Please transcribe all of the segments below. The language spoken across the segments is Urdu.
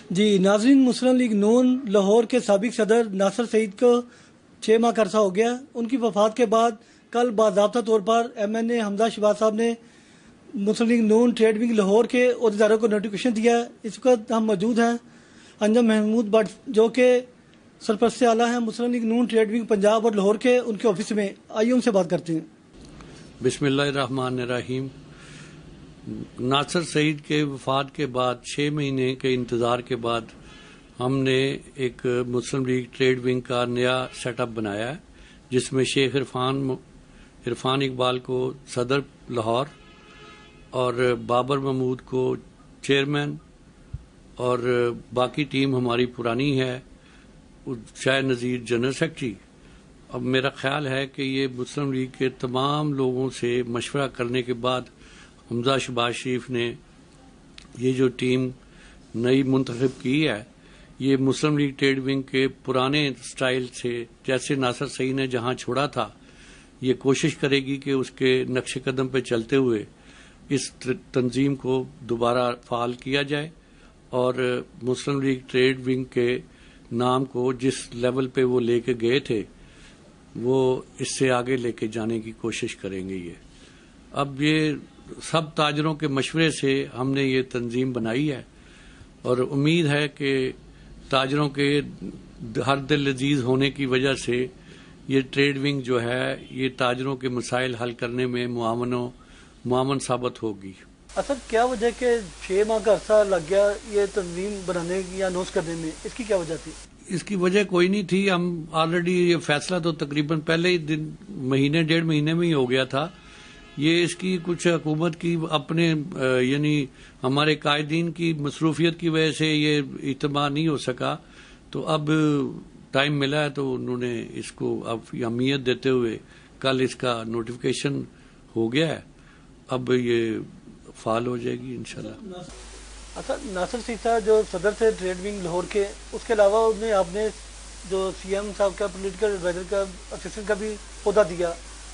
جی ناظرین، مسلم لیگ نون لاہور کے سابق صدر ناصر سعید کو 6 ماہ کا عرصہ ہو گیا۔ ان کی وفات کے بعد کل باضابطہ طور پر MNA حمزہ شہباز صاحب نے مسلم لیگ نون ٹریڈ ونگ لاہور کے عہدیداروں کو نوٹیفیکیشن دیا۔ اس وقت ہم موجود ہیں انجم محمود بٹ جو کہ سرپرست اعلیٰ ہیں مسلم لیگ نون ٹریڈ ونگ پنجاب اور لاہور کے، ان کے آفس میں۔ آئیے ان سے بات کرتے ہیں۔ بسم اللہ الرحمن الرحیم۔ ناصر سعید کے وفات کے بعد 6 مہینے کے انتظار کے بعد ہم نے ایک مسلم لیگ ٹریڈ ونگ کا نیا سیٹ اپ بنایا ہے، جس میں شیخ عرفان اقبال کو صدر لاہور اور بابر محمود کو چیئرمین، اور باقی ٹیم ہماری پرانی ہے، شاہ نذیر جنرل سیکرٹری۔ اب میرا خیال ہے کہ یہ مسلم لیگ کے تمام لوگوں سے مشورہ کرنے کے بعد حمزہ شہباز شریف نے یہ جو ٹیم نئی منتخب کی ہے، یہ مسلم لیگ ٹریڈ ونگ کے پرانے سٹائل سے، جیسے ناصر سعید نے جہاں چھوڑا تھا، یہ کوشش کرے گی کہ اس کے نقش قدم پہ چلتے ہوئے اس تنظیم کو دوبارہ فعال کیا جائے، اور مسلم لیگ ٹریڈ ونگ کے نام کو جس لیول پہ وہ لے کے گئے تھے وہ اس سے آگے لے کے جانے کی کوشش کریں گے۔ اب یہ سب تاجروں کے مشورے سے ہم نے یہ تنظیم بنائی ہے، اور امید ہے کہ تاجروں کے ہر دل عزیز ہونے کی وجہ سے یہ ٹریڈ ونگ جو ہے یہ تاجروں کے مسائل حل کرنے میں معاون ثابت ہوگی۔ اصل کیا وجہ کہ 6 ماہ کا عرصہ لگ گیا یہ تنظیم بنانے یا اناؤنس کرنے میں، اس کی کیا وجہ تھی؟ اس کی وجہ کوئی نہیں تھی، ہم آلریڈی یہ فیصلہ تو تقریباً پہلے ہی ڈیڑھ مہینے میں ہی ہو گیا تھا۔ یہ اس کی کچھ حکومت کی اپنے یعنی ہمارے قائدین کی مصروفیت کی وجہ سے یہ اجتماع نہیں ہو سکا، تو اب ٹائم ملا ہے تو انہوں نے اس کو اب اہمیت دیتے ہوئے کل اس کا نوٹیفیکیشن ہو گیا ہے، اب یہ فعال ہو جائے گی انشاءاللہ۔ اچھا، ناصر سعید صاحب جو صدر تھے ٹریڈ ونگ لاہور کے، اس کے علاوہ انہیں آپ نے جو CM صاحب کا پولیٹیکل ایڈوائزر کا اسسٹنٹ کا بھی عہدہ دیا،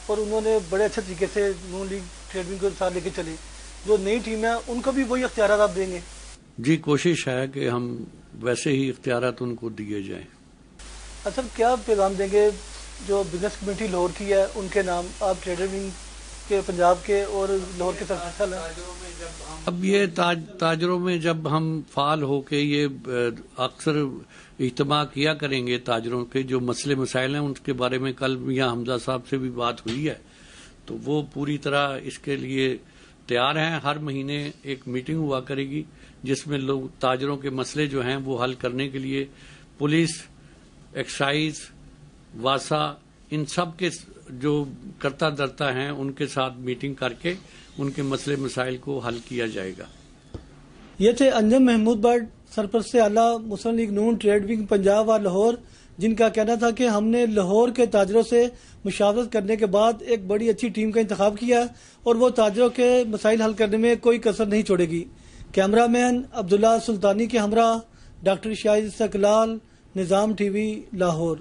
اور انہوں نے بڑے اچھے طریقے سے نون لیگ ٹریڈ ونگ کو ساتھ لے کے چلے۔ جو نئی ٹیم ہے ان کو بھی وہی اختیارات آپ دیں گے؟ جی، کوشش ہے کہ ہم ویسے ہی اختیارات ان کو دیے جائیں۔ اچھا، کیا پیغام دیں گے جو بزنس کمیونٹی لاہور کی ہے ان کے نام، آپ ٹریڈ ونگ کے پنجاب کے اور لاہور کے سرپرست ہیں؟ اب یہ تاجروں میں جب ہم فعال ہو کے یہ اکثر اجتماع کیا کریں گے، تاجروں کے جو مسئلے مسائل ہیں ان کے بارے میں کل میاں حمزہ صاحب سے بھی بات ہوئی ہے، تو وہ پوری طرح اس کے لیے تیار ہیں۔ ہر مہینے ایک میٹنگ ہوا کرے گی جس میں لوگ تاجروں کے مسئلے جو ہیں وہ حل کرنے کے لیے پولیس، ایکسائز، واسا، ان سب کے جو کرتا درتا ہیں ان کے ساتھ میٹنگ کر کے ان کے مسئلے مسائل کو حل کیا جائے گا۔ یہ تھے انجم محمود بٹ، سرپرست اعلیٰ مسلم لیگ نون ٹریڈ ونگ پنجاب اور لاہور، جن کا کہنا تھا کہ ہم نے لاہور کے تاجروں سے مشاورت کرنے کے بعد ایک بڑی اچھی ٹیم کا انتخاب کیا، اور وہ تاجروں کے مسائل حل کرنے میں کوئی کسر نہیں چھوڑے گی۔ کیمرہ مین عبداللہ سلطانی کے ہمراہ ڈاکٹر شاہد استقلال، نظام TV لاہور۔